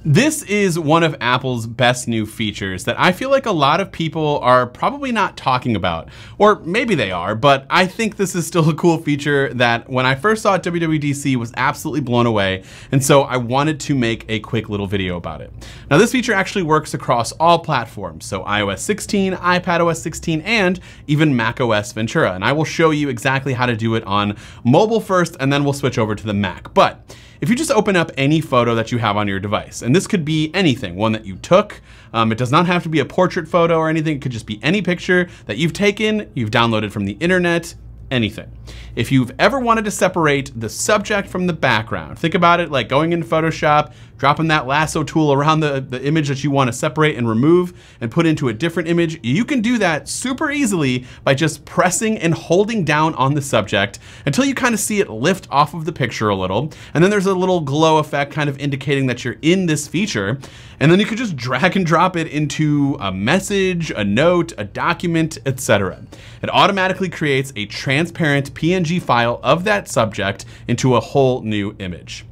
This is one of Apple's best new features that I feel like a lot of people are probably not talking about, or maybe they are, but I think this is still a cool feature that when I first saw it at WWDC was absolutely blown away, and so I wanted to make a quick little video about it. Now this feature actually works across all platforms, so iOS 16, iPadOS 16, and even macOS Ventura, and I will show you exactly how to do it on mobile first, and then we'll switch over to the Mac. But if you just open up any photo that you have on your device, and this could be anything, one that you took, it does not have to be a portrait photo or anything, it could just be any picture that you've taken, you've downloaded from the internet, anything. If you've ever wanted to separate the subject from the background, think about it like going into Photoshop, dropping that lasso tool around the image that you want to separate and remove and put into a different image. You can do that super easily by just pressing and holding down on the subject until you kind of see it lift off of the picture a little. And then there's a little glow effect kind of indicating that you're in this feature. And then you could just drag and drop it into a message, a note, a document, etc. It automatically creates a transparent PNG file of that subject into a whole new image.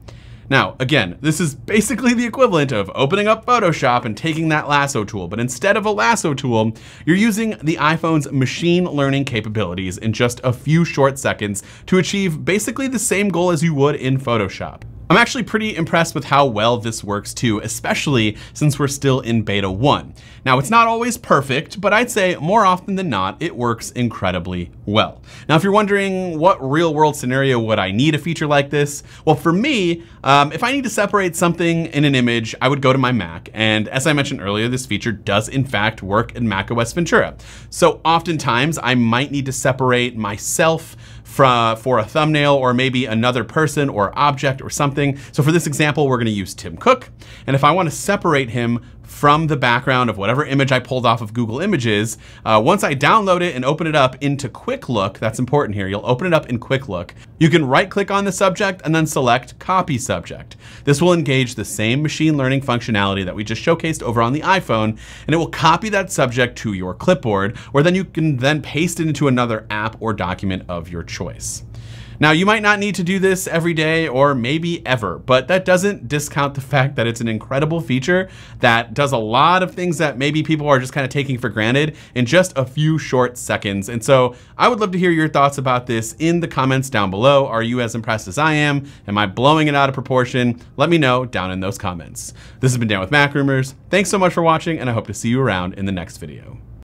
Now, again, this is basically the equivalent of opening up Photoshop and taking that lasso tool, but instead of a lasso tool, you're using the iPhone's machine learning capabilities in just a few short seconds to achieve basically the same goal as you would in Photoshop. I'm actually pretty impressed with how well this works too, especially since we're still in beta 1. Now, it's not always perfect, but I'd say more often than not, it works incredibly well. Now, if you're wondering what real world scenario would I need a feature like this? Well, for me, if I need to separate something in an image, I would go to my Mac. And as I mentioned earlier, this feature does in fact work in macOS Ventura. So oftentimes I might need to separate myself for a thumbnail or maybe another person or object or something. So for this example, we're gonna use Tim Cook. And if I wanna separate him from the background of whatever image I pulled off of Google Images, once I download it and open it up into Quick Look, that's important here, you'll open it up in Quick Look, you can right click on the subject and then select Copy Subject. This will engage the same machine learning functionality that we just showcased over on the iPhone, and it will copy that subject to your clipboard, where then you can then paste it into another app or document of your choice. Now, you might not need to do this every day or maybe ever, but that doesn't discount the fact that it's an incredible feature that does a lot of things that maybe people are just kind of taking for granted in just a few short seconds. And so I would love to hear your thoughts about this in the comments down below. Are you as impressed as I am? Am I blowing it out of proportion? Let me know down in those comments. This has been Dan with Mac Rumors. Thanks so much for watching, and I hope to see you around in the next video.